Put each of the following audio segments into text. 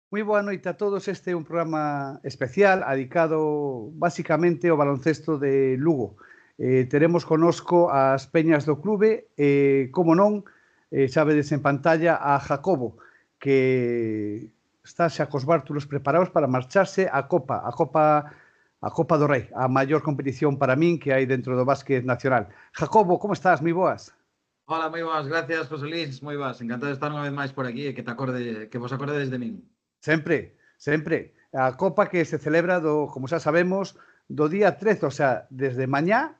Moi boa noite a todos. Este é un programa especial adicado basicamente ao baloncesto de Lugo. Teremos connosco as peñas do clube e, como non, sabedes en pantalla a Jacobo, que está xa cos bártulos preparados para marcharse a Copa do Rei, a maior competición para min que hai dentro do básquet nacional. Jacobo, como estás? Moi boas. Hola, moi boas, gracias, José Luis, moi boas. Encantado de estar unha vez máis por aquí e que vos acordedes de min. Sempre, sempre. A Copa que se celebra, como xa sabemos, do día 13, o sea, desde mañá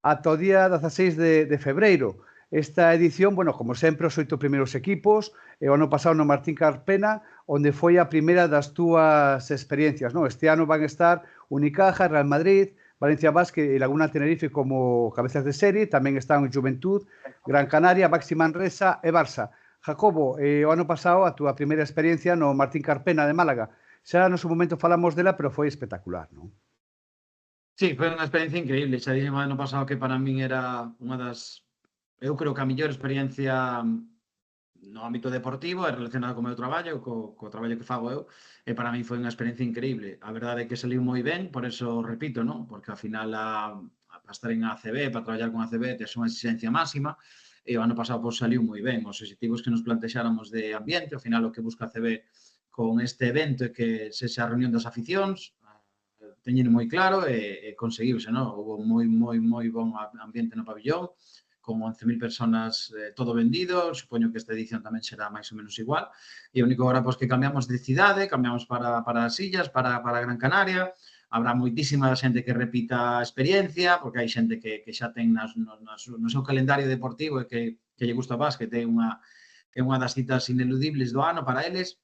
ata o día 16 de febreiro. Esta edición, bueno, como sempre, os 8 primeiros equipos, e o ano pasado no Martín Carpena, onde foi a primeira das túas experiencias, non? Este ano van estar Unicaja, Real Madrid, Valencia Basket e Laguna Tenerife como cabezas de serie, tamén están Juventud, Gran Canaria, Baxi Manresa e Barça. Jacobo, o ano pasado a túa primeira experiencia no Martín Carpena de Málaga. Xa no seu momento falamos dela, pero foi espectacular, non? Sí, foi unha experiencia increíble. Xa dixen o ano pasado que para min era unha das, eu creo que a mellor experiencia no ámbito deportivo e relacionado co meu traballo, co traballo que fago eu, e para min foi unha experiencia increíble. A verdade é que saliu moi ben, por eso repito, non? Porque ao final para estar en ACB, para traballar con ACB, tes unha exigencia máxima, e o ano pasado pois, saliu moi ben. Os objetivos que nos plantexáramos de ambiente, ao final o que busca ACB con este evento é que sexa a reunión das aficións, teñen moi claro e conseguiuse, non? Houve moi bon ambiente no pabillón, con 11.000 personas, todo vendido, supoño que esta edición tamén será máis ou menos igual, e o único agora pois, que cambiamos de cidade, cambiamos para as illas, para Gran Canaria, habrá moitísima xente que repita a experiencia, porque hai xente que xa ten no seu calendario deportivo e que lle gusta o básquet, é unha das citas ineludibles do ano para eles.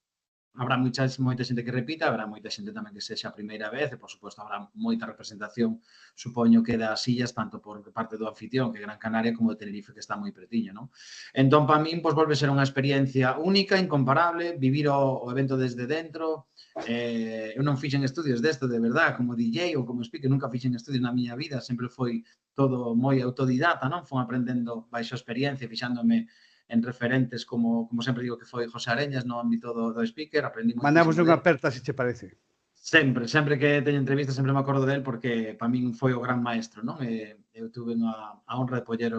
Habrá moita xente que repita, habrá moita xente tamén que sexa a primeira vez e, por suposto, habrá moita representación, supoño que das illas, tanto por parte do anfitrión, que é Gran Canaria, como de Tenerife, que está moi pretiño, non? Entón, para min, pois, volve ser unha experiencia única, incomparable, vivir o evento desde dentro. Eu non fixen estudios desto, de verdad, como DJ ou como speaker, nunca fixen estudios na miña vida, sempre foi todo moi autodidata, non? Fun aprendendo baixo experiencia, fixándome en referentes como sempre digo que foi José Areñas no ámbito do speaker, aprendí Mandamos moitísimo unha del. aperta, se che parece. Sempre que teño entrevistas sempre me acordo del porque para min foi o gran maestro, non? Eu tuve a honra de coller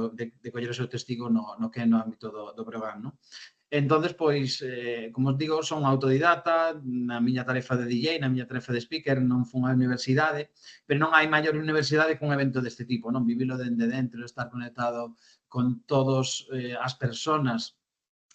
o seu testigo no que é no ámbito do Breogán, non? Entonces, pois, como os digo, son autodidata, na miña tarefa de DJ, na miña tarefa de speaker, non fun á universidade, pero non hai maior universidade que un evento deste tipo, non? Vivilo dende dentro, estar conectado con todos as persoas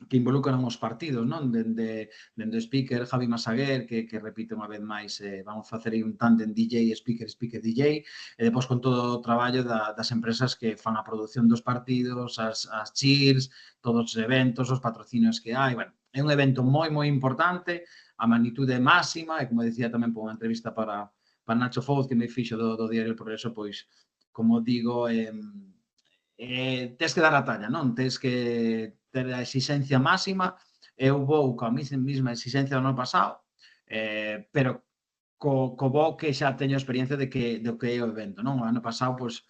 que involucran os partidos, non? Dende o speaker Javi Masaguer, que repite unha vez máis, vamos facer aí un tándem DJ, speaker, speaker, DJ, e depois con todo o traballo das empresas que fan a produción dos partidos, as cheers, todos os eventos, os patrocinios que hai, bueno, é un evento moi importante, a magnitude máxima, e como decía tamén por unha entrevista para Nacho Fouz, que me fixo do Diario El Progreso, pois, como digo, tes que dar a talla, non? Tes que ter a exigencia máxima. Eu vou coa mesma exigencia do ano pasado, pero co bo que xa teño experiencia do que é o evento, non? O ano pasado, pois,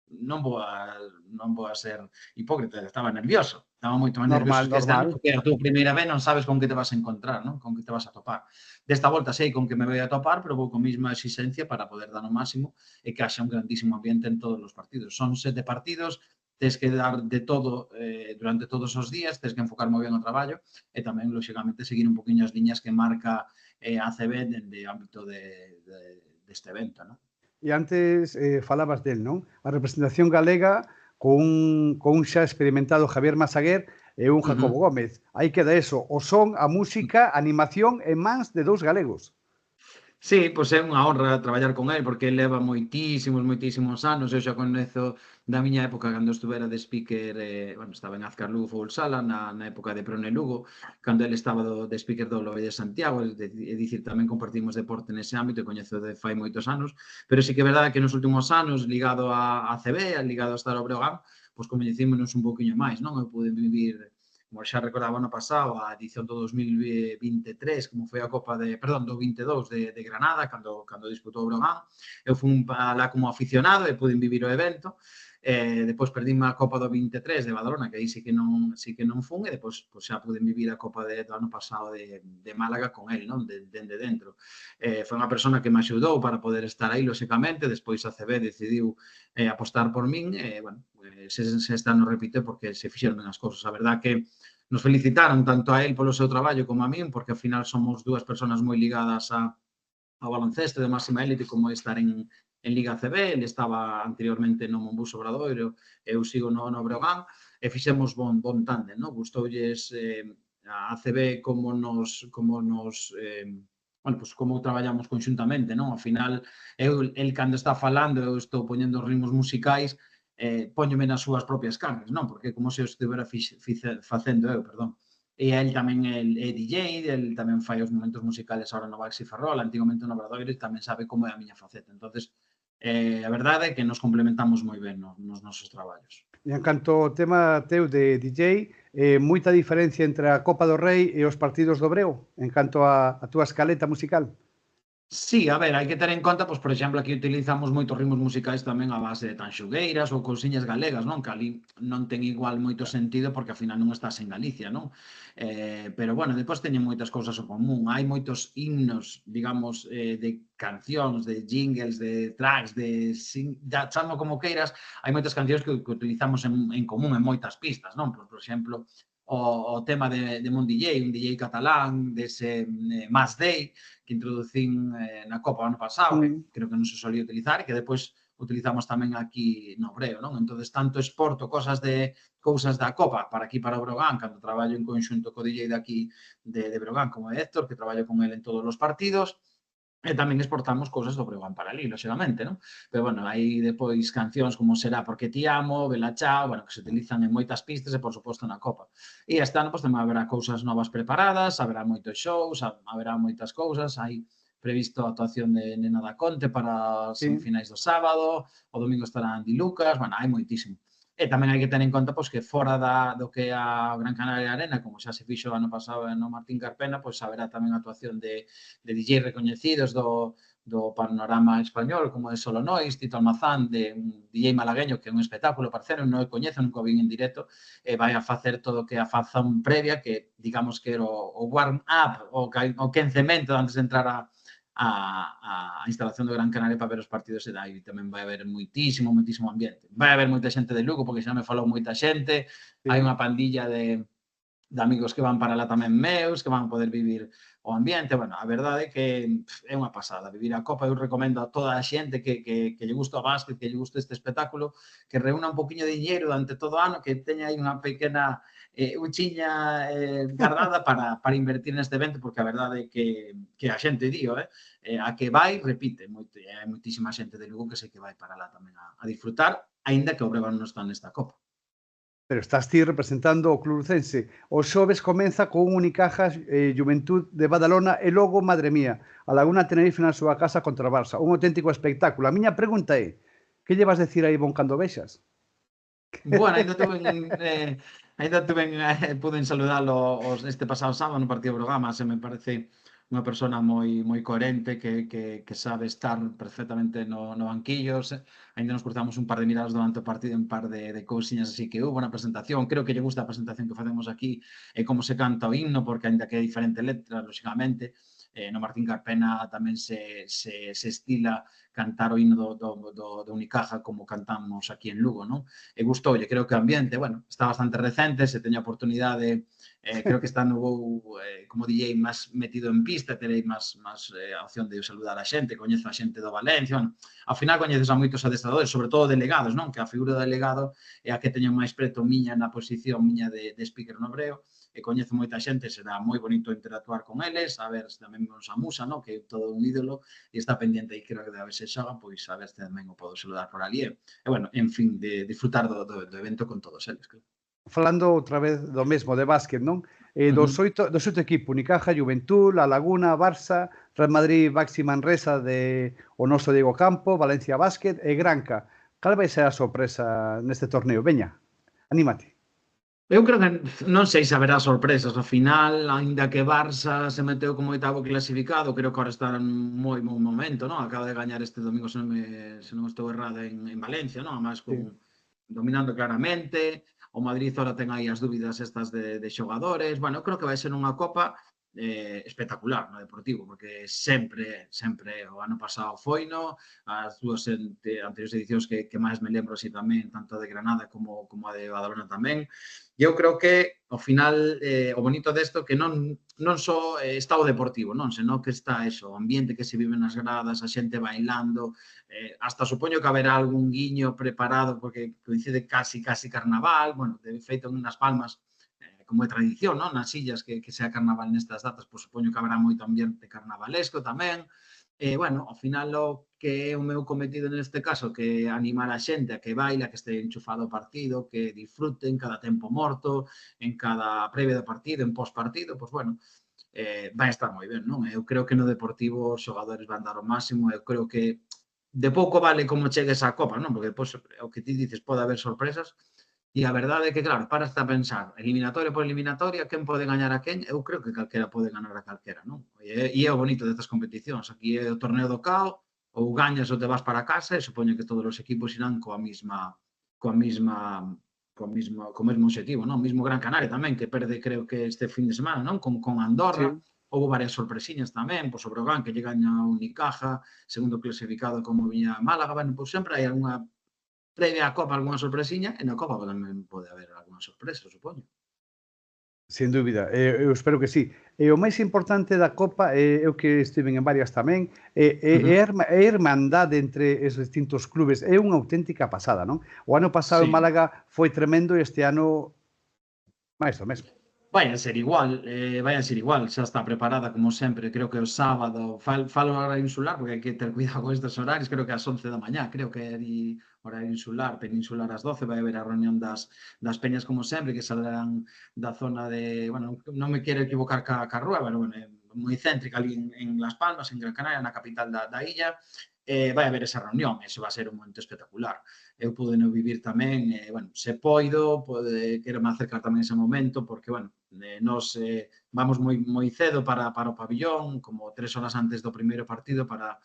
non vou a, non vou a ser hipócrita, estaba nervioso, estaba moito máis nervioso Normal, que este ano, normal. porque é a túa primeira vez, non sabes con que te vas a encontrar, non? Con que te vas a topar. Desta volta sei con que me vou a topar, pero vou con mesma exigencia para poder dar o máximo e que haxa un grandísimo ambiente en todos os partidos. Son 7 partidos, tes que dar de todo durante todos os días, tes que enfocar moi ben o traballo e tamén, lóxicamente, seguir un poquinho as liñas que marca a ACB dende o ámbito deste evento, non? E antes falabas del, non? A representación galega con un xa experimentado Javier Masaguer e un Uh -huh. Jacobo Gómez. Aí queda eso, o son, a música, a animación en mans de dous galegos. Sí, pois é unha honra traballar con el, porque el leva moitísimos anos, eu xa coñezo da miña época cando estuvera de speaker, bueno, estaba en Azcar Lugo Fútbol Sala, na época de Prone Lugo, cando el estaba de speaker do Lobe de Santiago, é dicir, tamén compartimos deporte nese ámbito, e coñezo de fai moitos anos, pero sí que é verdade que nos últimos anos, ligado a ACB, ligado a estar ao Breogán, pois coñecímonos un pouquiño máis, non? Eu pude vivir, como xa recordaba ano pasado, a edición do 2023, como foi a Copa do 22 de Granada, cando disputou o Breogán. Eu fui lá como aficionado e pude vivir o evento. Depois perdíme a Copa do 23 de Badalona, que aí sí que non fun, e depois xa pude vivir a Copa do ano pasado de Málaga con el, non? Dende dentro. Foi unha persona que me axudou para poder estar aí, lóxicamente, despois a CB decidiu apostar por min, bueno, se este ano repite porque se fixeron ben as cousas. A verdad que nos felicitaron tanto a él polo seu traballo como a min, porque ao final somos dúas persoas moi ligadas ao baloncesto de máxima élite, como estar en Liga ACB, ele estaba anteriormente no Monbus Obradoiro, eu sigo no Breogán, e fixemos bon tándem, non? Gustoulles a ACB como nos bueno, pues como traballamos conxuntamente, non? Ao final, el cando está falando, eu estou poñendo os ritmos musicais, póñome nas súas propias carnes, non? Porque como se eu estivera facendo eu, perdón. E el tamén é DJ, el tamén fai os momentos musicales ahora no Baxi Ferrol, antigamente no Obradoiro, e tamén sabe como é a miña faceta. Entonces, a verdade é que nos complementamos moi ben nos nosos traballos. E en canto ao tema teu de DJ, moita diferencia entre a Copa do Rei e os partidos do Breo, en canto a túa escaleta musical? Sí, a ver, hai que ter en conta, pois, por exemplo, aquí utilizamos moitos ritmos musicais tamén a base de tanxugueiras ou cousiñas galegas, non? Que ali non ten igual moito sentido porque ao final non estás en Galicia, non? Pero, bueno, depois teñen moitas cousas en común. Hai moitos himnos, digamos, de cancións, de jingles, de tracks, chamo como queiras, hai moitas cancións que utilizamos en común en moitas pistas, non? Por exemplo, o tema de Mon DJ, un DJ catalán, dese Mas Day, que introducín na Copa ano pasado, que creo que non se solía utilizar, e que depois utilizamos tamén aquí no Breo, non? Entonces, tanto exporto cousas da Copa para aquí, para o Breogán, cando traballo en conxunto co DJ de aquí de Breogán, como é Héctor, que traballo con ele en todos os partidos, e tamén exportamos cousas do Breogán para ali, lóxicamente, non? Pero, bueno, hai depois cancións como Será porque ti amo, Bela Chao, bueno, que se utilizan en moitas pistas e, por suposto, na Copa. E este ano, pois, tamén haberá cousas novas preparadas, haberá moitos shows, haberá moitas cousas, hai previsto a actuación de Nena da Conte para as semifinais do sábado, o domingo estará Andy Lucas, bueno, hai moitísimo. E tamén hai que ter en conta pois, que fora do que é a Gran Canaria Arena, como xa se fixo ano pasado no Martín Carpena, pois haberá tamén actuación de DJ recoñecidos do panorama español, como é Solonois, Tito Almazán, de un DJ malagueño, que é un espectáculo, parceiro, non o coñezo, nunca o vin en directo, e vai a facer todo o que é a fazón previa, que digamos que era o warm-up, o quencemento antes de entrar a instalación do Gran Canaria para ver os partidos e aí tamén vai haber moitísimo ambiente. Vai haber moita xente de Lugo, porque xa me falou moita xente, hai unha pandilla de amigos que van para lá tamén meus, que van poder vivir o ambiente. Bueno, a verdade é que é unha pasada vivir a Copa. Eu recomendo a toda a xente que lle gusta o básquet, que lle gusta este espectáculo, que reúna un poquinho de dinheiro durante todo o ano, que teña aí unha pequena uchiña guardada para invertir neste evento, porque a verdade é que a xente dio, a que vai, repite. Hai moitísima xente de Lugo que sei que vai para lá tamén a disfrutar, aínda que o Breogán non está nesta Copa. Pero estás ti representando o club lucense. O xoves comeza con un Unicaja Juventud de Badalona e logo, madre mía, a Laguna Tenerife na súa casa contra o Barça. Un auténtico espectáculo. A miña pregunta é, que lle vas decir aí, Bon, cando vexas? Bueno, pude saludalo este pasado sábado no partido de Brogama, se me parece unha persona moi coherente que sabe estar perfectamente no banquillo. Ainda nos cruzamos un par de miradas durante o partido, un par de cousiñas así que hubo na presentación. Creo que lle gusta a presentación que facemos aquí e como se canta o himno, porque ainda que é diferente letra, lóxicamente, no Martín Carpena tamén se estila cantar o himno do Unicaja como cantamos aquí en Lugo, non? E gustoulle, creo que o ambiente, bueno, está bastante recente, se teño a oportunidade, creo que está no vou como DJ máis metido en pista, terei máis a opción de saludar a xente, coñezo a xente do Valencia, bueno, ao final coñeces a moitos adestradores, sobre todo delegados, non? Que a figura do delegado é a que teño máis preto miña na posición miña de speaker no Breo, e coñezo moita xente, será moi bonito interactuar con eles, a ver se tamén vemos a Musa, no? Que é todo un ídolo, e está pendiente aí, creo que de a ver se xoga, pois a ver se tamén o podo saludar por ali, e bueno, en fin, de disfrutar do evento con todos eles, claro. Falando outra vez do mesmo, de básquet, non? Dos oito equipos, Unicaja, Juventud, La Laguna, Barça, Real Madrid, Baxi Manresa, o noso Diego Campo, Valencia Básquet e Granca. Cal vai ser a sorpresa neste torneo? Veña, anímate. Eu creo que non sei se haberá sorpresas ao final, aínda que Barça se meteu como oitavo clasificado, creo que ahora está en moi bon momento, non? Acaba de gañar este domingo, se non estou errado, en Valencia, non? Además, dominando claramente, o Madrid ahora ten aí as dúbidas estas de xogadores, bueno, creo que vai ser unha Copa espectacular no Deportivo, porque sempre, o ano pasado foino, as dúas anteriores edicións que máis me lembro así tamén, tanto a de Granada como a de Badalona tamén. E eu creo que, ao final, o bonito desto que non só está o Deportivo, non, senón que está eso, o ambiente que se vive nas gradas, a xente bailando, hasta supoño que haberá algún guiño preparado porque coincide casi carnaval, bueno, de feito en Nas Palmas, como é tradición, non? Nas illas que sea carnaval nestas datas, pois supoño que habrá moito ambiente carnavalesco tamén. Bueno, ao final o que é o meu cometido neste caso, que animar a xente a que baila, que este enchufado ao partido, que disfruten cada tempo morto, en cada previa do partido, en postpartido, pois bueno, vai estar moi ben, non? Eu creo que no Deportivo os xogadores van dar o máximo, eu creo que de pouco vale como chegues á Copa, non? Porque depois, o que ti dices, pode haber sorpresas, e a verdade é que, claro, para a pensar, eliminatoria por eliminatoria, quen pode gañar a quen? Eu creo que calquera pode ganar a calquera, non? E é o bonito destas competicións. Aquí é o torneo do cao, ou gañas ou te vas para casa, e supoño que todos os equipos irán co mesmo objetivo, non? Mismo Gran Canaria tamén, que perde, creo que este fin de semana, non? Con Andorra, Sí. houve varias sorpresiñas tamén, pois o Breogán, que lle gaña a Unicaja, segundo clasificado como viña Málaga, bueno, pois sempre hai algunha previa á Copa algunha sorpresiña e na Copa tamén pode haber algunha sorpresa, supoño. Sin dúbida, eu espero que sí. E o máis importante da Copa, eu que estiven en varias tamén, Ujú. é a irmandade entre os distintos clubes, é unha auténtica pasada, non? O ano pasado en Sí. Málaga foi tremendo e este ano máis do mesmo. Vai a ser igual, xa está preparada como sempre, creo que o sábado, falo hora insular, porque hai que ter cuidado con estes horarios, creo que ás 11 da mañá, creo que é horario insular, peninsular ás 12, vai haber a reunión das peñas como sempre, que saldrán da zona de, bueno, non me quero equivocar ca rúa, pero bueno, moi céntrica ali en Las Palmas, en Gran Canaria, na capital da illa, vai haber esa reunión, eso vai ser un momento espectacular. Eu pude no vivir tamén, bueno, se poido, quero me acercar tamén ese momento, porque, bueno, nos vamos moi cedo para o pabillón, como 3 horas antes do primeiro partido, para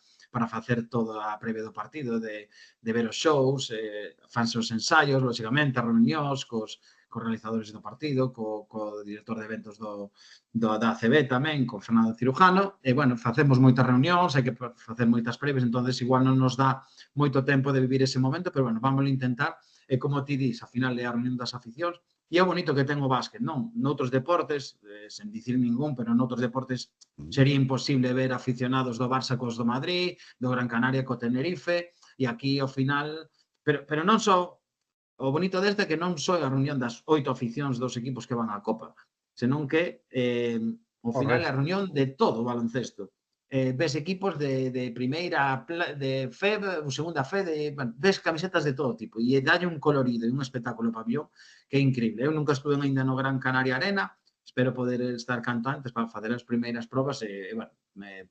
facer toda a previa do partido, de ver os shows, fanse os ensaios, lógicamente, as reunións cos realizadores do partido, co director de eventos da ACB tamén, con Fernando Cirujano, e, bueno, facemos moitas reunións, hai que facer moitas previas, entonces igual non nos dá moito tempo de vivir ese momento, pero, bueno, vamos a intentar, e como ti dis, a final é a reunión das aficións, e é bonito que ten o básquet, non? Noutros deportes, sen dicir ningún, pero noutros deportes sería imposible ver aficionados do Barça cos do Madrid, do Gran Canaria co Tenerife, e aquí ao final, pero non só, o bonito deste é que non só é a reunión das 8 aficións dos equipos que van á Copa, senón que ao O final é a resto. reunión de todo o baloncesto. Ves equipos de primeira de FEB ou segunda FED, bueno, ves camisetas de todo tipo e dalle un colorido e un espectáculo ao pabillón que é increíble. Eu nunca estuve aínda no Gran Canaria Arena, espero poder estar canto antes para facer as primeiras probas e bueno,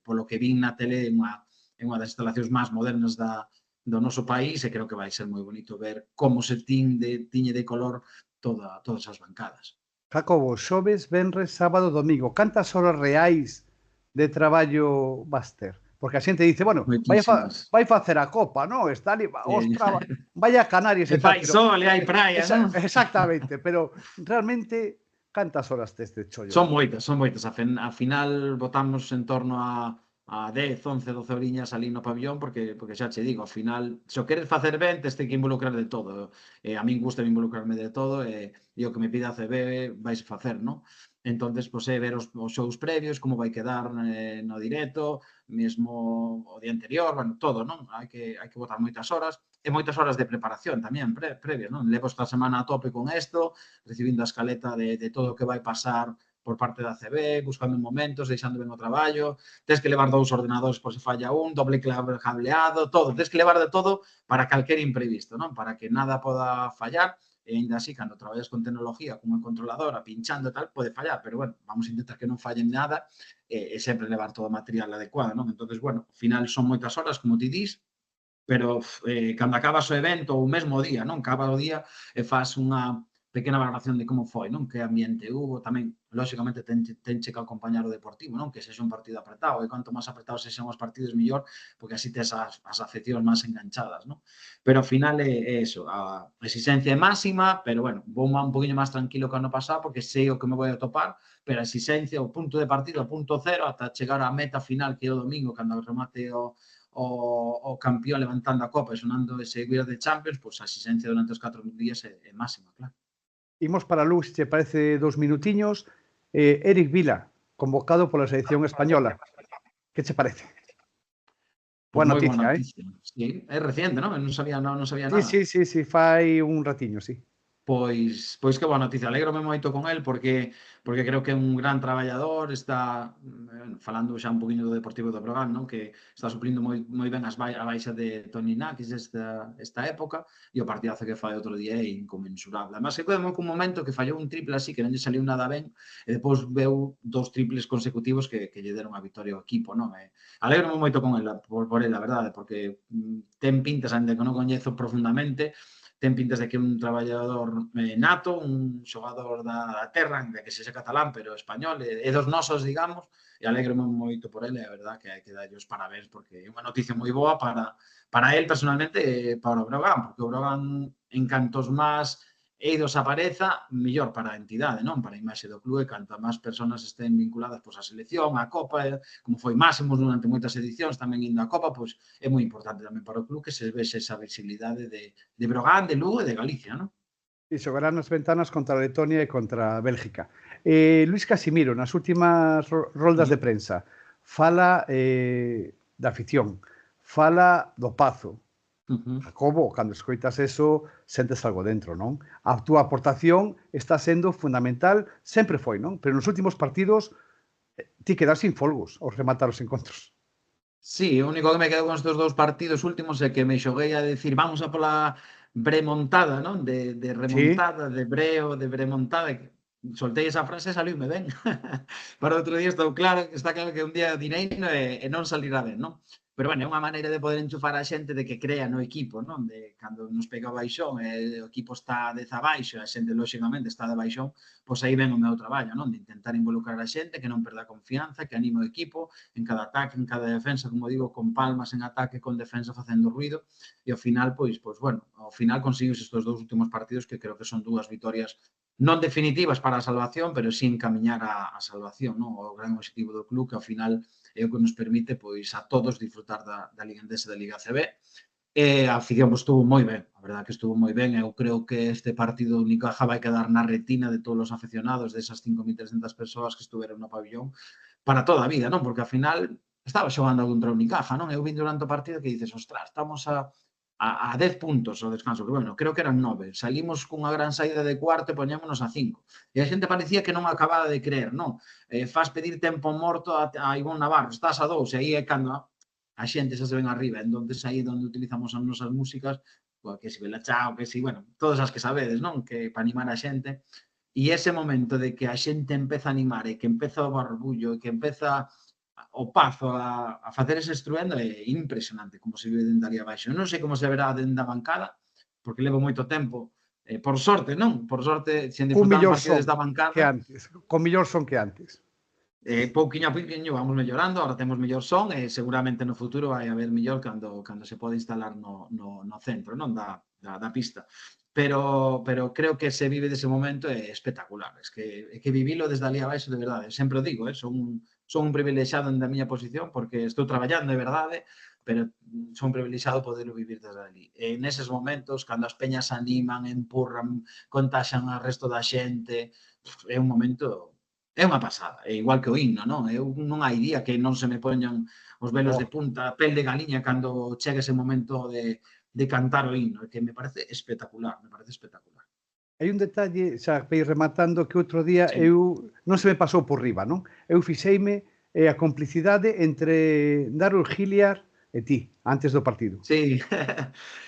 polo que vin na tele é unha das instalacións máis modernas do noso país e creo que vai ser moi bonito ver como se tiñe de color todas as bancadas. Jacobo, xoves, venres, sábado, domingo. Cantas horas reais de traballo vas ter? Porque a xente dice, bueno, Moitísimas. vai facer a Copa, non? Está ali, Eh, ostra, vai a Canarias e e tal, fai pero sol e hai praia, non? exactamente, pero realmente cantas horas tes de chollo? Son moitas. A final botamos en torno a 10, 11, 12 horiñas ali no pabillón, porque xa che digo, ao final, se o queres facer ben, tes que involucrar de todo. A min gusta involucrarme de todo, e o que me pida a CB vais facer, non? Entonces, pois, ver os shows previos, como vai quedar no directo, mesmo o día anterior, bueno, todo, non? Hai que botar moitas horas, e moitas horas de preparación tamén, previas, non? Levo esta semana a tope con isto, recibindo a escaleta de todo o que vai pasar por parte da CB, buscando momentos, deixando ben o traballo, tens que levar 2 ordenadores por se falla un, doble cableado, todo, tens que levar de todo para calquer imprevisto, non? Para que nada poda fallar, e ainda así, cando traballas con tecnología, cunha controladora, pinchando e tal, pode fallar, pero, bueno, vamos a intentar que non falle nada e sempre levar todo o material adecuado, non? Entonces, bueno, ao final son moitas horas, como ti dis, pero cando acabas o evento ou mesmo o día, non? Acaba o día e fas pequena valoración de como foi, non? Que ambiente hubo, tamén, lóxicamente, tenche que acompañar o Deportivo, non? Que sexa un partido apretado, e quanto máis apretados sexan os partidos, mellor, porque así tes as afeccións máis enganchadas, non? Pero ao final é eso, a exigencia é máxima, pero bueno, vou un poquinho máis tranquilo que ano pasado, porque sei o que me vou a topar, pero a exigencia, o punto de partido, o punto cero, ata chegar á meta final, que é o domingo, cando remate o campeón levantando a copa e sonando ese We Are the Champions, pois a exigencia durante os 4 días é máxima, claro. Imos para Luz, che parece 2 minutiños. Eric Vila, convocado pola selección española. Que che parece? Pois Boa moi boa noticia, eh? noticia. Sí, é reciente, non? Non sabía Sí, nada. sí, sí, sí, fai un ratiño, sí. Pois que boa noticia, alégrome moito con el porque creo que é un gran traballador, está falando xa un poquinho do Deportivo do Brogan, non? Que está suplindo moi ben a baixa de Toni Nakis esta época e o partidazo que fai outro día é inconmensurable. Además, que quedou un momento que fallou un triple así que non lle saliu nada ben e depois veu 2 triples consecutivos que lle deron a victoria ao equipo, non? Alégrome moito con el, por el, a verdade, porque ten pintas, ainda que non coñezo profundamente, ten pintas de que é un traballador nato, un xogador da terra, de que sexa catalán, pero español, e dos nosos, digamos, e alégrome moito por ele, a verdad que hai que darlle os parabéns, porque é unha noticia moi boa para el personalmente e para o Brogan, porque o Brogan, en cantos máis eidos apareza, mellor para a entidade, non? Para a imaxe do clube, canto máis persoas estén vinculadas pois, á selección, á Copa, como foi Máximos durante moitas edicións, tamén indo á Copa, pois é moi importante tamén para o clube que se vexe esa visibilidade de Brogan, de Lugo e de Galicia, non? E xogarán nas ventanas contra Letonia e contra Bélgica. Luis Casimiro, nas últimas roldas de prensa, fala da afición, fala do Pazo. Jacobo, cando escoitas eso, sentes algo dentro, non? A túa aportación está sendo fundamental, sempre foi, non? Pero nos últimos partidos ti quedas sin folgos aos rematar os encontros. Sí, o único que me quedo con estes dous partidos últimos é que me xoguei a decir vamos a pola bremontada, non? De Sí, remontada, de breo, de bremontada, que soltei esa frase e saliume ben. Para outro día está claro que un día direi e non salirá ben, non? Pero, bueno, é unha maneira de poder enchufar a xente de que crea no equipo, non? De cando nos pega o baixón e o equipo está dez abaixo e a xente, lóxicamente, está de baixón, pois aí ven o meu traballo, non? De intentar involucrar a xente, que non perda confianza, que anime o equipo en cada ataque, en cada defensa, como digo, con palmas en ataque, con defensa facendo ruido, e ao final, pois bueno, ao final conseguimos estes dous últimos partidos que creo que son dúas vitorias non definitivas para a salvación, pero sí encamiñar a salvación, non? O gran objetivo do club que ao final é o que nos permite pois a todos disfrutar da Liga Endesa e da Liga CB. E a afición pois, estuvo moi ben, a verdade que estuvo moi ben. Eu creo que este partido do Unicaja vai quedar na retina de todos os aficionados, desas 5.300 persoas que estuveron no pabillón, para toda a vida, non? Porque ao final estaba xogando contra o Unicaja, non? Eu vin durante o partido que dices, ostras, estamos a 10 puntos ao descanso, que bueno, creo que eran 9. Salimos cunha gran saída de cuarto e poñémonos a 5. E a xente parecía que non acababa de creer, non? Faz pedir tempo morto a Ivón Navarro, estás a 2, e aí é cando a xente xa se ven arriba, entonces aí onde utilizamos as nosas músicas, que si Bela Chao, que si, bueno, todas as que sabedes, non? Que para animar a xente. E ese momento de que a xente empeza a animar e que empeza o barbullo e que empeza o Pazo a facer ese estruendo é impresionante como se vive dende ali abaixo. Eu non sei como se verá dende a bancada, porque levo moito tempo, por sorte, non? Por sorte, sen cun disfrutar un millor partido son desde a que bancada, antes, con millor son que antes. pouquiño a pouquiño vamos mellorando, agora temos mellor son e seguramente no futuro vai haber mellor cando se pode instalar no centro, non? Da pista. Pero creo que se vive dese momento é espectacular. É que vivilo desde ali abaixo de verdade. Sempre o digo, son un privilexiado da miña posición porque estou traballando de verdade, pero son un privilexiado poderlo vivir desde ali. E neses momentos, cando as peñas animan, empurran, contaxan ao resto da xente, é un momento, é unha pasada. É igual que o himno, non? Eu non hai día que non se me poñan os velos Oh, de punta, a pel de galiña cando chega ese momento de cantar o himno, que me parece espectacular, me parece espectacular. hai un detalle, xa para ir rematando, que outro día Sí. eu non se me pasou por riba, non? Eu fixeime a complicidade entre Darrell Hilliard e ti, antes do partido. Sí,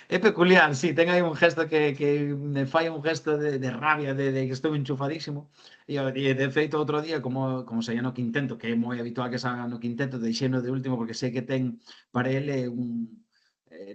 é peculiar, sí, ten aí un gesto que me fai un gesto de rabia, de que estou enchufadísimo. E de feito, outro día, como saía no quinteto, que é moi habitual que salga no quinteto, deixeno de último, porque sei que ten para ele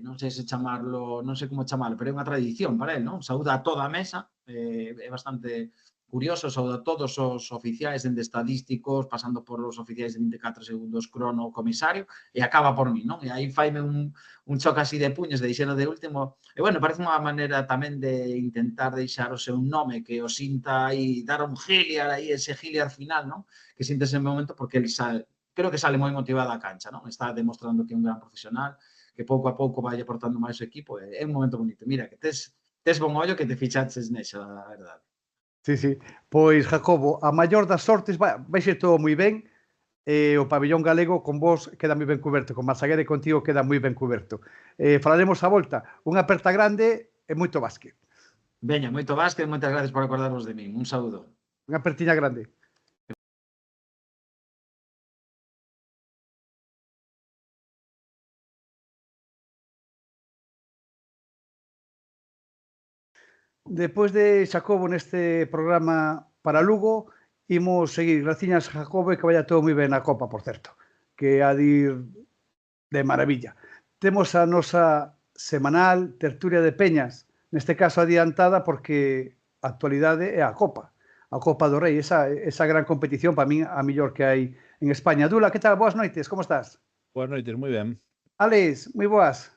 non sei se chamarlo, non sei como chamarlo, pero é unha tradición para el, non? Saúda a toda a mesa, é bastante curioso, saúda a todos os oficiais, dende estadísticos, pasando por os oficiais de 24 segundos crono comisario, e acaba por mí, non? E aí faime un choque así de puños, de dixeno de último, e bueno, parece unha maneira tamén de intentar deixar o seu nome, que o sinta aí, dar un Hilliard aí, ese Hilliard final, non? Que sintes en momento, porque el creo que sale moi motivado á cancha, non? Está demostrando que é un gran profesional, que pouco a pouco vai aportando máis o equipo, é un momento bonito. Mira, que tes bon ollo que te fichaches nesa, a verdade. Sí, sí. Pois, Jacobo, a maior das sortes, vai ser todo moi ben, o pabillón galego con vos queda moi ben cuberto, con Masaguer e contigo queda moi ben cuberto. Falaremos a volta. Unha aperta grande e moito básquet. Veña, moito básquet, moitas gracias por acordarvos de min. Un saúdo. Unha apertiña grande. Despois de Jacobo neste programa para Lugo, imos seguir. Graciñas, Jacobo, e que vaya todo moi ben na Copa, por certo, que a de ir de maravilla. Temos a nosa semanal tertulia de peñas, neste caso adiantada porque a actualidade é a Copa do Rei, esa gran competición para min a mellor que hai en España. Dula, que tal? Boas noites, como estás? Boas noites, moi ben. Alex, moi boas.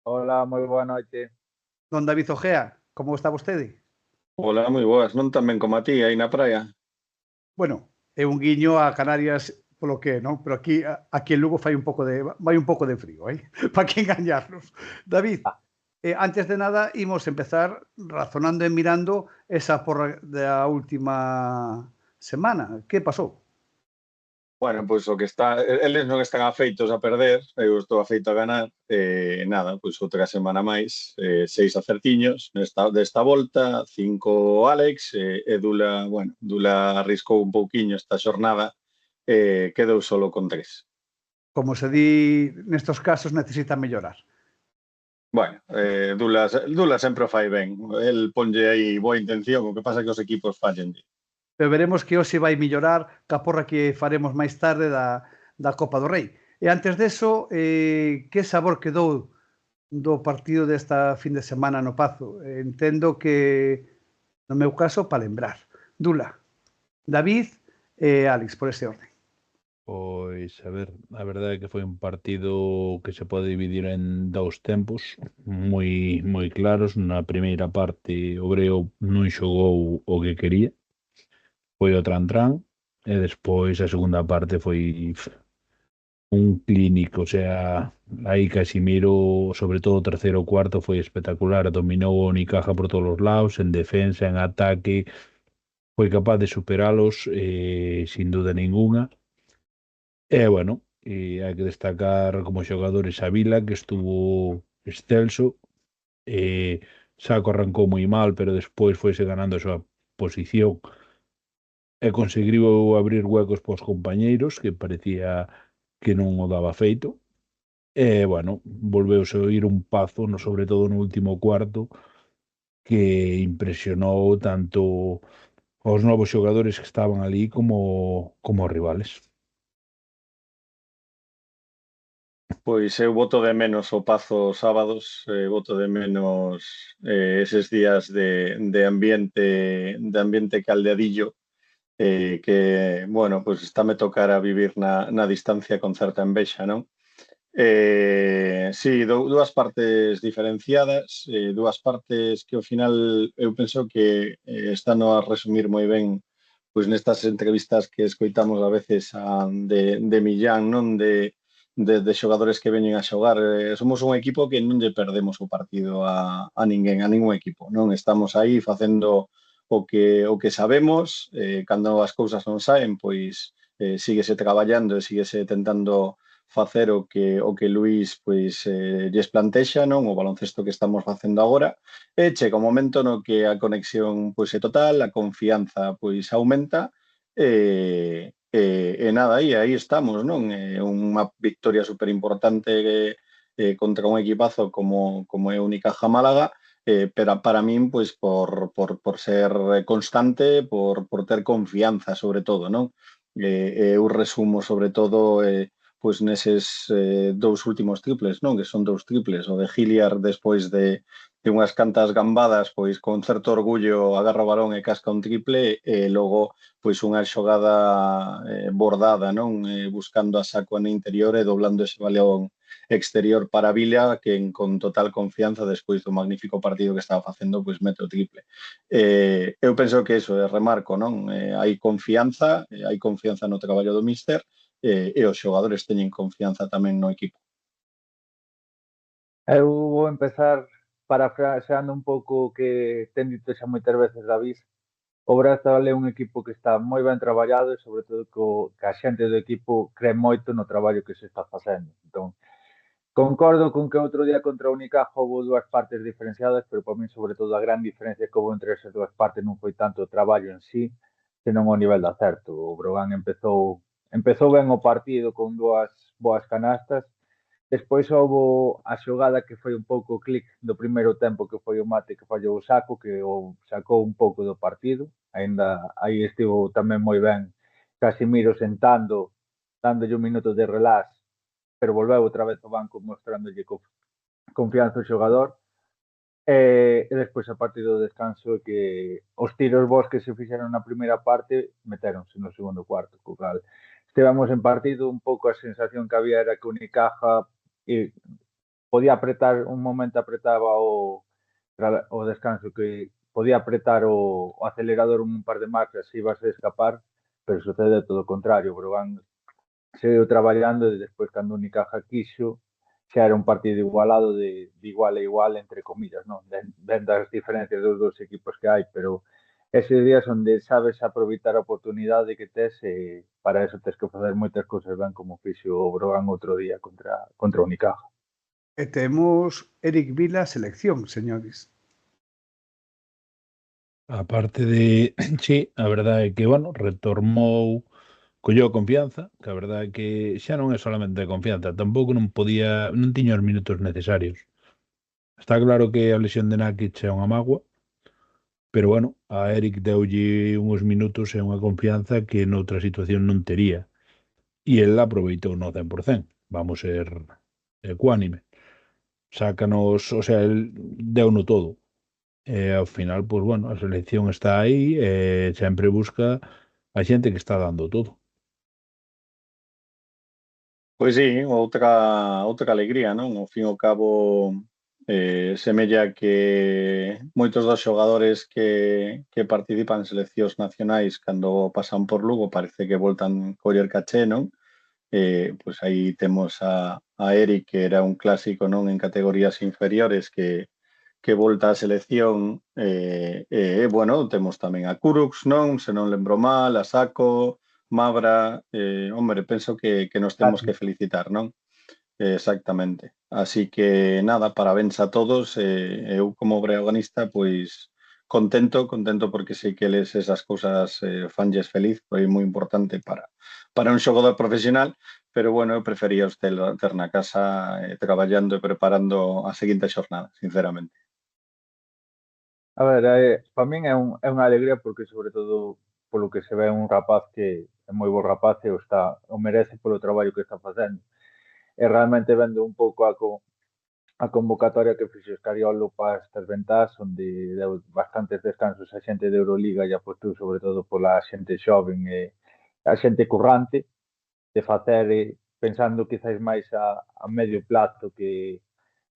Hola, moi boa noite. Don David Ojea, como está vostede? Hola, moi boas. Non tan ben como a ti aí na praia? Bueno, é un guiño a Canarias polo que, non? Pero aquí en Lugo vai un pouco de frío, para que engañarnos. David, antes de nada, imos empezar razonando e mirando esa porra da última semana. Que pasou? Bueno, pois o que está... Eles non están afeitos a perder, eu estou afeito a ganar. Nada, pois outra semana máis, 6 acertiños desta volta, 5 Alex, e Dula, bueno, Dula arriscou un pouquiño esta xornada, quedou solo con 3. Como se di nestos casos, necesita mellorar. Bueno, Dula sempre o fai ben. El ponlle aí boa intención, o que pasa que os equipos fallen. Pero veremos que hoxe vai mellorar ca porra que faremos máis tarde da Copa do Rei. E antes deso, que sabor quedou do partido desta fin de semana no Pazo? Entendo que, no meu caso, para lembrar. Dula, David e Alex, por ese orden. Pois, a ver, a verdade é que foi un partido que se pode dividir en dous tempos moi claros. Na primeira parte o Breo non xogou o que quería, foi o tran-tran, e despois a segunda parte foi un clínico, o sea, aí Casimiro, sobre todo o terceiro e cuarto, foi espectacular, dominou o Unicaja por todos os lados, en defensa, en ataque, foi capaz de superalos sin duda ninguna. E, bueno, hai que destacar como xogadores a Vila, que estuvo excelso. Saco arrancou moi mal, pero despois foise ganando a súa posición e conseguiu abrir huecos pos compañeiros, que parecía que non o daba feito. E, bueno, volveuse a oír un Pazo, sobre todo no último cuarto, que impresionou tanto aos novos xogadores que estaban ali como os rivales. Pois eu boto de menos o Pazo sábados, boto de menos eses días de ambiente caldeadillo, que, bueno, pois está me tocar a vivir na distancia con certa envexa, non? Sí, dúas partes diferenciadas, dúas partes que ao final eu penso que están a resumir moi ben pois nestas entrevistas que escoitamos a veces de Millán, non? De xogadores que veñen a xogar. Somos un equipo que non lle perdemos o partido a ninguén, a ningún equipo, non? Estamos aí facendo o que sabemos, cando as cousas non saen, pois síguese traballando e síguese tentando facer o que Luís pois lles plantexa, non? O baloncesto que estamos facendo agora, e chega un momento no que a conexión pois é total, a confianza pois aumenta, e nada, aí estamos, non? Unha victoria superimportante contra un equipazo como é o Unicaja Málaga, pero para min, pois, por ser constante, por ter confianza, sobre todo, non? Eu resumo, sobre todo, pois neses dous últimos triples, non? Que son dous triples, o de Hilliard despois de unhas cantas gambadas, pois con certo orgullo agarra o balón e casca un triple, e logo pois unha xogada bordada, non? Buscando a saco no interior e doblando ese balón exterior para Vila, que con total confianza despois do magnífico partido que estaba facendo, pois mete o triple. Eu penso que iso é remarco, non? Hai confianza no traballo do míster, e os xogadores teñen confianza tamén no equipo. Eu vou empezar parafraseando un pouco o que ten dito xa moitas veces David. O Brazal é un equipo que está moi ben traballado e sobre todo que a xente do equipo cree moito no traballo que se está facendo. Entón, concordo con que outro día contra o Unicaja houve dúas partes diferenciadas, pero para mí, sobre todo, a gran diferencia que houve entre esas dúas partes non foi tanto o traballo en sí, senón o nivel de acerto. O Brogan empezou ben o partido con dúas boas canastas. Despois houve a xogada que foi un pouco o clic do primeiro tempo, que foi o mate que fallou o Saco, que o sacou un pouco do partido. Aínda aí estivo tamén moi ben Casimiro sentando, dándolle un minuto de relax, pero volveu outra vez ao banco mostrándolle confianza ao xogador. E despois, a partir do descanso, que os tiros bons que se fixeron na primeira parte metéronse no segundo cuarto, co cal estivemos en partido. Un pouco a sensación que había era que o Unicaja podía apretar, un momento apretaba o descanso, que podía apretar o acelerador un par de marcas e ibas a escapar, pero sucede todo o contrario. O Brogan seguiu traballando e despois, cando o Unicaja quixo, xa era un partido igualado, de igual a igual, entre comillas, non? Ben das diferencias dos dous equipos que hai, pero eses días onde sabes aproveitar a oportunidade que tes, e para eso tes que facer moitas cousas ben, como fixo o Brogan outro día contra o Unicaja. E temos Eric Vila selección, señores. A parte de, sí, a verdade é que, bueno, retomou, colleu confianza, que a verdade é que xa non é solamente confianza, tampouco non tiña os minutos necesarios. Está claro que a lesión de Nakic é unha mágoa, pero, bueno, a Eric deulle uns minutos e unha confianza que noutra situación non tería. E el aproveitou no 100%, vamos ser ecuánime. Sácanos, o sea, el deu no todo. E ao final, pois, bueno, a selección está aí e sempre busca a xente que está dando todo. Pois sí, outra alegría, non? Ao fin e ao cabo, semella que moitos dos xogadores que participan en seleccións nacionais cando pasan por Lugo parece que voltan coller caché, non? Pois aí temos a Eric, que era un clásico, non, en categorías inferiores, que volta á selección, bueno, temos tamén a Kurucs, non? Se non lembro mal, a Saco, Mabra, hombre, penso que nos temos que felicitar, non? Exactamente. Así que, nada, parabéns a todos. Eu, como breoganista, pois, contento porque sei que eles esas cousas fanlles feliz, foi moi importante para un xogador profesional, pero, bueno, eu prefería ter na casa traballando e preparando a seguinte xornada, sinceramente. A ver, para min é unha alegría, porque sobre todo polo que se ve un rapaz que é moi bo rapaz e o merece polo traballo que está facendo. E realmente vendo un pouco a convocatoria que fixo Escariolo para estas ventás, onde deu bastantes descansos a xente de Euroliga e apostou sobre todo pola xente xoven e a xente currante, de facer, pensando quizáis máis a medio plazo que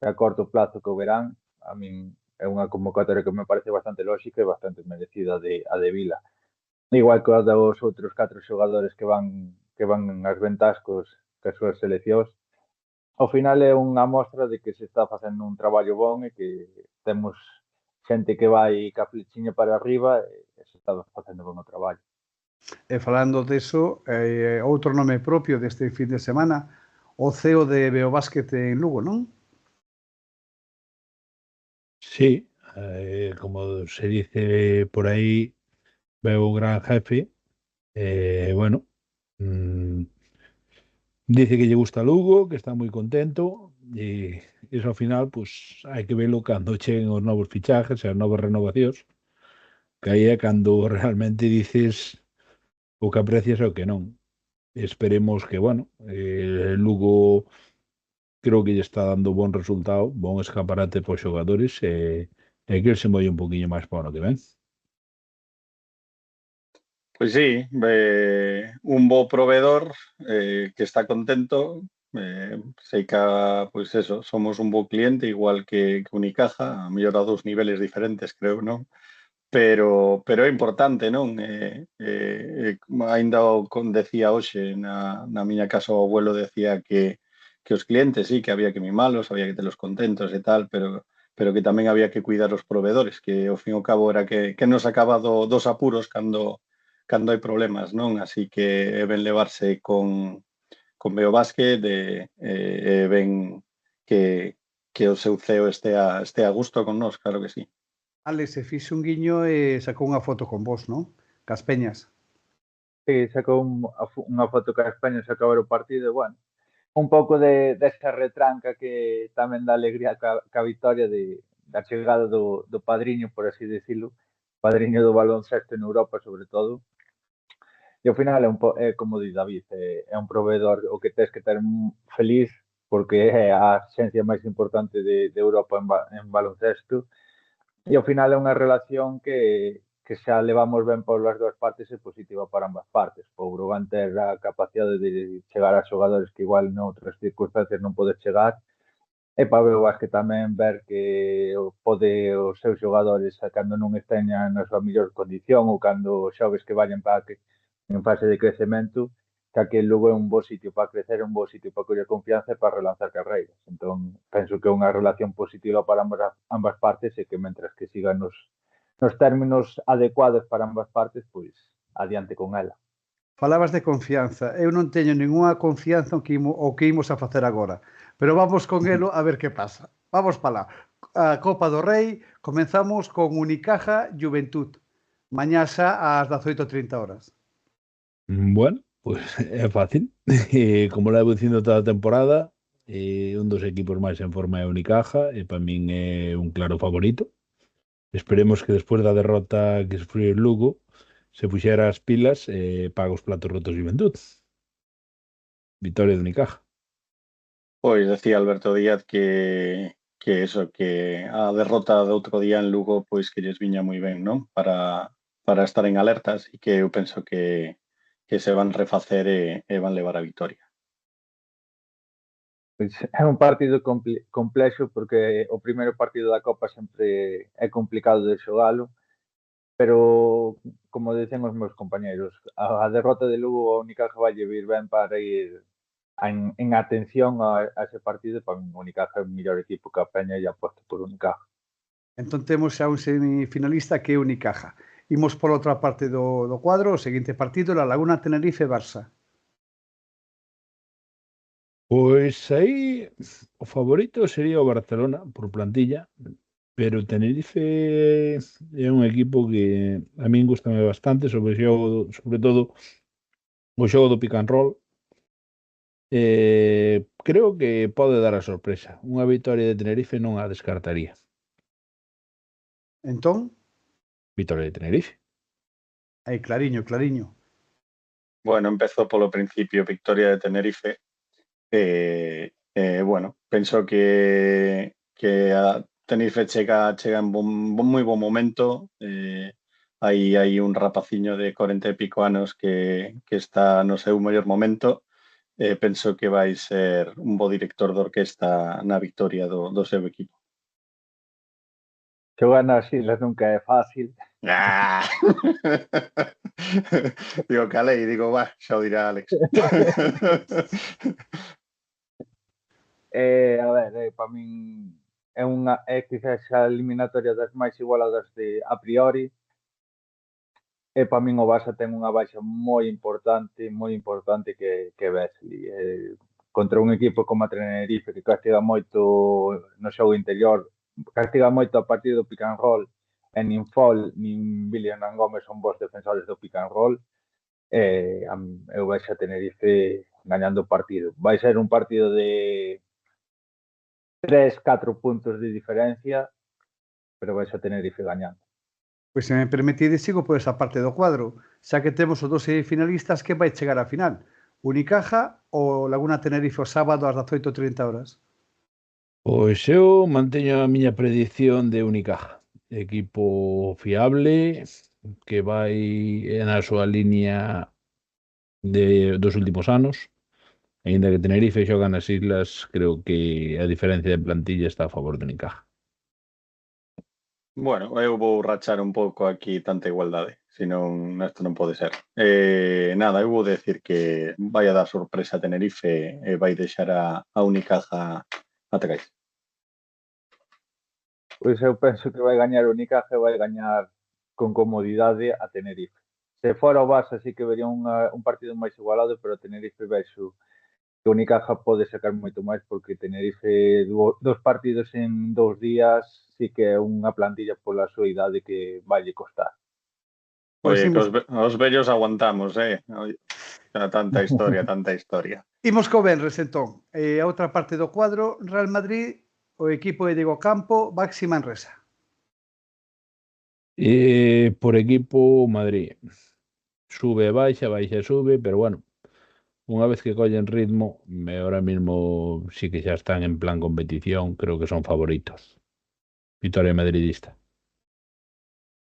a corto plazo que o verán. A min é unha convocatoria que me parece bastante lógica e bastante merecida a de Vila. Igual que a dos outros 4 xogadores que van ás ventás cas súas seleccións. Ao final é unha mostra de que se está facendo un traballo bon e que temos xente que vai ca flechiña para arriba e se está facendo bon o traballo. E falando deso, outro nome propio deste fin de semana, o CEO de Beobásquet en Lugo, non? Sí, como se dice por aí, veo o gran jefe, bueno, dice que lle gusta Lugo, que está moi contento, e iso ao final, pois, hai que velo cando cheguen os novos fichajes e as novas renovacións, que aí é cando realmente dices o que aprecias e o que non. esperemos que, bueno, Lugo creo que lle está dando bon resultado, bon escaparate para os xogadores e que el se molle un poquinho máis para o ano que ven. Pois sí, un bo proveedor que está contento. Sei que, pois eso, somos un bo cliente, igual que Unicaja, a mellor a dous niveles diferentes, creo, non? Pero é importante, non? Ainda decía hoxe na miña casa, o abuelo decía que os clientes sí, que había que mimalos, había que telos contentos e tal, pero que tamén había que cuidar os proveedores, que ao fin e ao cabo era que nos acaba dos apuros cando hai problemas, non? Así que é ben levarse con Beobasket e ben que o seu CEO estea a gusto con nós, claro que sí. Alex, se fixe un guiño e sacou unha foto con vos, non? Cas peñas. Sí, sacou unha foto que a España se acabar o partido, e, bueno, un pouco desa retranca que tamén dá alegría ca vitoria da chegada do padriño, por así decirlo, padriño do baloncesto en Europa, sobre todo. E ao final é como di David, é un proveedor o que tens que ter feliz, porque é a axencia máis importante de Europa en baloncesto, e ao final é unha relación que xa levamos ben por as dúas partes e positiva para ambas partes. O Brogan ter a capacidade de chegar a xogadores que igual noutras circunstancias non podes chegar, e para ver o Basque tamén ver que pode os seus xogadores cando non esteñan na súa mellor condición ou cando os xoves que vayan para que en fase de crecemento, xa que logo é un bo sitio para crecer, un bo sitio para coller confianza e para relanzar carreiras. Entón, penso que é unha relación positiva para ambas partes e que mentras que sigan nos términos adecuados para ambas partes, pois adiante con ela. Falabas de confianza. Eu non teño ningunha confianza o que imos a facer agora. Pero vamos con elo a ver que pasa. Vamos para lá. A Copa do Rei, comenzamos con Unicaja Juventud. Mañá xa ás 18:30. Bueno, pues é fácil. Como levo dicindo toda a temporada, un dos equipos máis en forma é Unicaja e para min é un claro favorito. Esperemos que despois da derrota que sufriu o Lugo se puxera as pilas e paga os platos rotos Juventud. Vitoria de Unicaja. Pois decía Alberto Díaz que eso, que a derrota do outro día en Lugo pois que lles viña moi ben, non? Para estar en alertas e que eu penso que se van refacer e van levar a vitoria. Pois é un partido complexo porque o primeiro partido da Copa sempre é complicado de xogalo, pero como dicen os meus compañeiros, a derrota de Lugo a Unicaja vai vir ben para ir en atención a ese partido, para o Unicaja é o mellor equipo que a Peña e aposto por Unicaja. Entón temos xa un semifinalista que é Unicaja. Imos pola outra parte do cuadro, o seguinte partido, La Laguna Tenerife-Barça. Pois aí o favorito sería o Barcelona por plantilla, pero o Tenerife é un equipo que a min gustame bastante, sobre todo o xogo do pick and roll. Creo que pode dar a sorpresa. Unha vitoria de Tenerife non a descartaría. Entón, Vitoria de Tenerife. aí clariño. Bueno, empezo polo principio, victoria de Tenerife. Bueno, penso que a Tenerife chega en moi bon momento. Hai un rapaciño de 40 e pico anos que está no seu mellor momento. Penso que vai ser un bo director de orquesta na victoria do seu equipo. Xogar nas islas nunca é fácil. Digo, calei, digo, xa o dirá Alex. A ver, para min é quizás a eliminatoria das máis igualadas a priori. E para min o Barça ten unha baixa moi importante que Wesley. Contra un equipo como a Tenerife que castiga moito no xogo interior, castiga moito a partir do pick and roll, e nin Fall nin William Gómez son bons defensores do pick and roll. Eu vexo a Tenerife gañando o partido. Vai ser un partido de 3-4 puntos de diferencia, pero vai ser a Tenerife gañando. Pois se me permitides, sigo por esa parte do cuadro, xa que temos os dos semifinalistas que vai chegar á final. Unicaja ou Laguna Tenerife o sábado ás 18:30 horas? Pois eu manteño a miña predición de Unicaja. Equipo fiable que vai na súa liña dos últimos anos. Aínda que Tenerife xoga nas islas, creo que a diferencia de plantilla está a favor de Unicaja. Bueno, eu vou rachar un pouco aquí tanta igualdade, senón isto non pode ser. Nada, eu vou decir que vai a dar sorpresa a Tenerife e vai deixar a Unicaja atrás. Pois eu penso que vai gañar o Unicaja e vai gañar con comodidade a Tenerife. Se fora o Barça sí que vería un partido máis igualado, pero a Tenerife vexo que o Unicaja pode sacar moito máis porque Tenerife dos partidos en 2 días sí que é unha plantilla pola súa idade que vai costar. Oye, que os vellos aguantamos, tanta historia, tanta historia. Imos co Benres, entón. A outra parte do cuadro, Real Madrid, o equipo de Diego Campo, Baxi Manresa. Por equipo, Madrid. Sube e baixa, baixa e sube, pero bueno, unha vez que collen ritmo, ahora mismo sí que xa están en plan competición, creo que son favoritos. Vitoria madridista.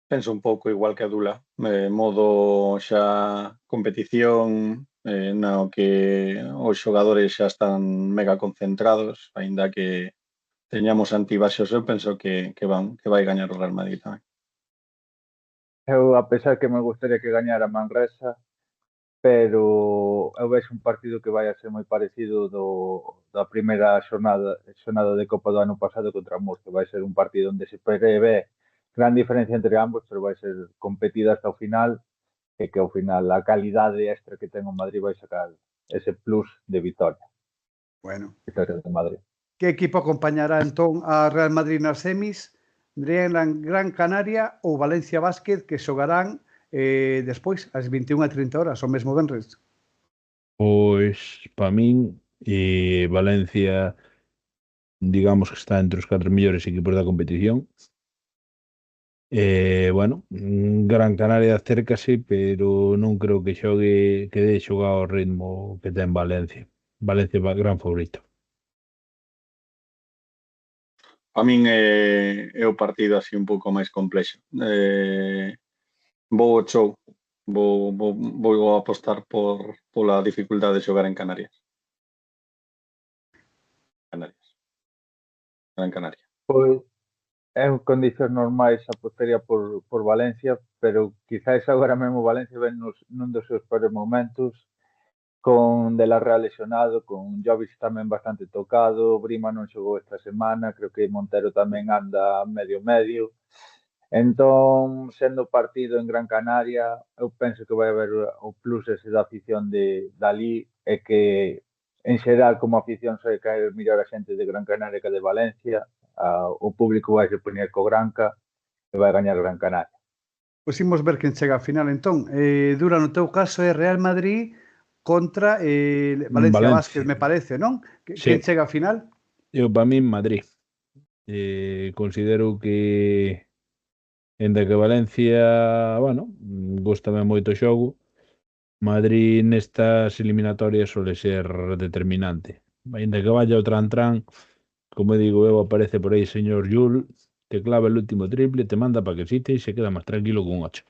Penso un pouco igual que a Dula, modo xa competición, no que os xogadores xa están mega concentrados, aínda que teñamos antibaxos, eu penso que vai gañar o Real Madrid tamén. Eu, a pesar que me gustaría que gañara Manresa, pero eu vexo un partido que vai a ser moi parecido da primeira xornada de Copa do ano pasado contra o Murcia. Vai ser un partido onde se prevé gran diferencia entre ambos, pero vai ser competida hasta o final e que ao final a calidade extra que ten o Madrid vai sacar ese plus de vitoria. Bueno. Vitoria de Madrid. Que equipo acompañará entón a Real Madrid nas semis? Dreamland Gran Canaria ou Valencia Basket, que xogarán despois ás 21:30 horas, o mesmo venres? Pois, para min, Valencia, digamos que está entre os 4 mellores equipos da competición. Bueno, Gran Canaria acércase, pero non creo que xogue, que dé xogar ao ritmo que ten Valencia. Valencia é gran favorito. A min é o partido así un pouco máis complexo. Vou ao show. Vou apostar pola dificultade de xogar en Canarias. Gran Canaria. Pois, en condicións normais apostaría por Valencia, pero quizás agora mesmo Valencia ven nun dos seus peores momentos, con De la Real lesionado, con Jovic tamén bastante tocado, Brima non xogou esta semana, creo que Montero tamén anda medio. Entón, sendo partido en Gran Canaria, eu penso que vai haber o plus ese da afición de Dalí e que, en xeral, como afición sai caer mellor a xente de Gran Canaria que de Valencia, o público vai se poñer co Granca e vai gañar Gran Canaria. Pois imos ver quen chega a final, entón. Dura, no teu caso, é Real Madrid contra Valencia Basket, me parece, non? Quen chega a final? Eu, para min, Madrid. Considero que enda que Valencia, bueno, gústame moito o xogo, Madrid nestas eliminatorias suele ser determinante. Ainda que vaya o tran, como digo eu, aparece por aí señor Yul, te clava el último triple, te manda paquecite e se queda máis tranquilo con 8.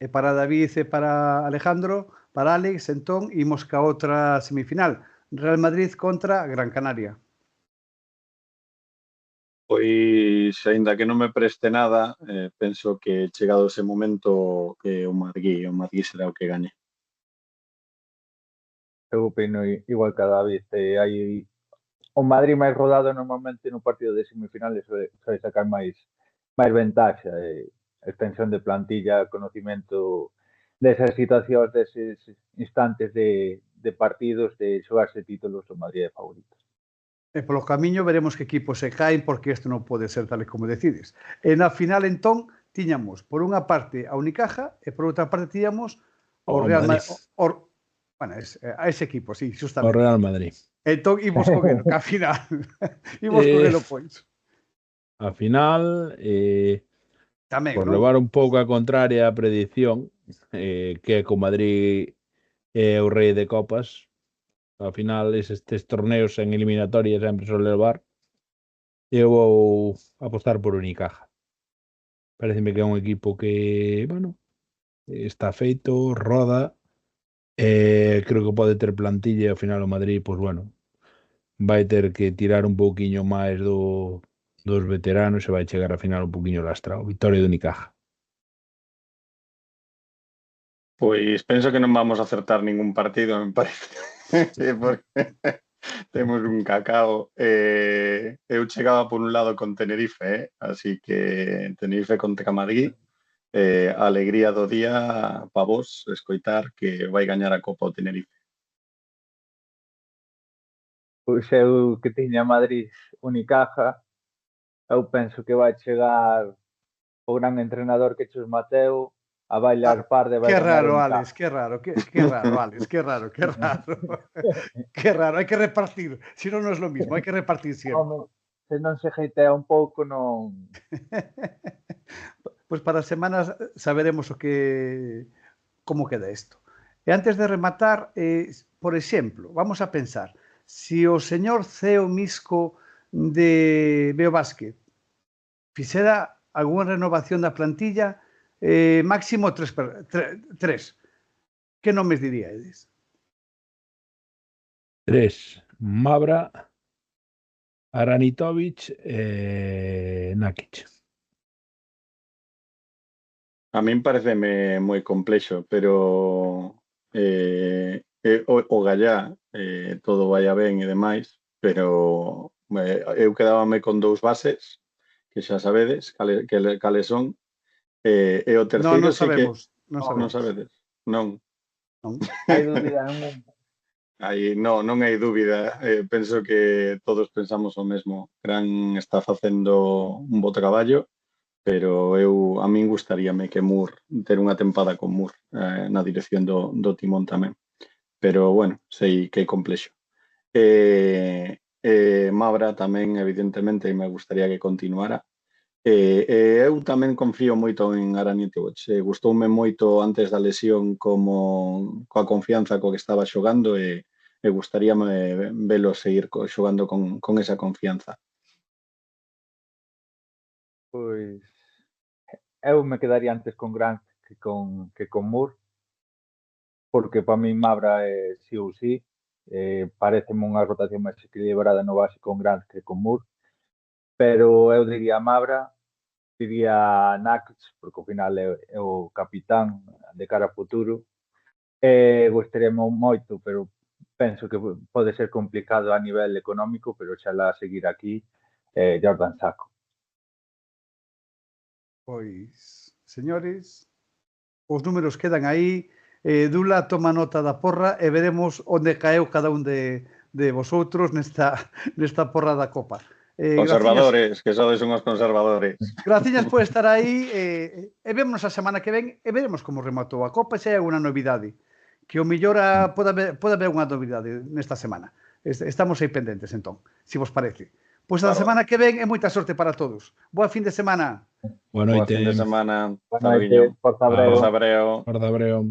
E para David e para Alejandro, para Alex, entón, imos ca outra semifinal. Real Madrid contra Gran Canaria. Pois, aínda que non me preste nada, penso que chegado ese momento que o Madrid será o que gañe. Eu opino igual que a David, hai o Madrid máis rodado normalmente no partido de semifinales soe sacar máis ventaxa, extensión de plantilla, conocimento desas situacións, deses instantes de partidos, de xogarse títulos, o Madrid é favorito. E polo camiño veremos que equipos se caen, porque isto non pode ser tal como decides. E na final, entón, tiñamos, por unha parte, a Unicaja, e por outra parte tiñamos o Real Madrid. Bueno, a ese equipo, sí, justamente. O Real Madrid. Entón, imos con ele, que a final. Imos con ele, pois. A final, tamén, por non? levar un pouco a contraria a predición, que co Madrid é o rei de copas. Ao final, estes torneos en eliminatoria sempre suele levar. Eu vou apostar por Unicaja. Pareceme que é un equipo que, bueno, está feito, roda, creo que pode ter plantilla e ao final o Madrid, pois bueno, vai ter que tirar un pouquiño máis dos veteranos e vai chegar a final un pouquiño lastrado. Victoria de Unicaja. Pois penso que non vamos a acertar ningún partido, me parece. Porque temos un cacao. Eu chegaba por un lado con Tenerife, así que Tenerife contra Madrid. A alegría do día para vos escoitar que vai gañar a Copa o Tenerife. Pois eu que tiña Madrid Unicaja, eu penso que vai chegar o gran entrenador que Chus Mateo a bailar par de vai Qué gañar raro, Unicaja. Alex, qué raro, qué raro, Alex, qué raro, qué raro. Qué raro, hay que repartir, si no, no es lo mismo, hay que repartir siempre. Home, se non se jeitea un pouco, non... Pues para semanas saberemos cómo queda esto. E antes de rematar, por exemplo, vamos a pensar, si o señor CEO Misco de Beobásquet fixera algunha renovación da plantilla, máximo 3. Que nomes diríades? 3. Mabra, Aranitovic e Nakic. A min pareceme moi complexo, pero o Gallá todo vai a ben e demais, pero eu quedábame con 2 bases, que xa sabedes cales son, e o terceiro non sabemos, non sabemos. Non sabedes, non. Hai dúbida en Non hai dúbida, penso que todos pensamos o mesmo. Gran está facendo un bo traballo, pero a min gustaríame que Moore ter unha tempada con Moore na dirección do timón tamén. Pero, bueno, sei que é complexo. Mabra tamén, evidentemente, me gustaría que continuara. Eu tamén confío moito en Aranitovic. Gustoume moito antes da lesión coa confianza coa que estaba xogando e gustaríame velo seguir xogando con esa confianza. Pois eu me quedaría antes con Grant que con Moore, porque para min Mabra é sí ou sí. Pareceme unha rotación máis equilibrada no base con Grant que con Moore, pero eu diría Mabra, diría Nakic, porque ao final é o capitán de cara a futuro. Gostaríame moito, pero penso que pode ser complicado a nivel económico, pero xa la seguir aquí Jordan Sacco. Pois, señores, os números quedan aí. Dula toma nota da porra e veremos onde caeu cada un de vosotros nesta porra da Copa. Conservadores, que sodes unhos conservadores. Graciñas por estar aí e vémonos a semana que ven e veremos como rematou a Copa e se hai alguna novidade. Que o mellor pode haber unha novidade nesta semana. Estamos aí pendentes, entón, se vos parece. Pois a semana que ven e moita sorte para todos. Boa fin de semana. Boa noite. Boa fin de semana. Boa noite, Forza Abreu. Forza Abreu. Forza Abreu.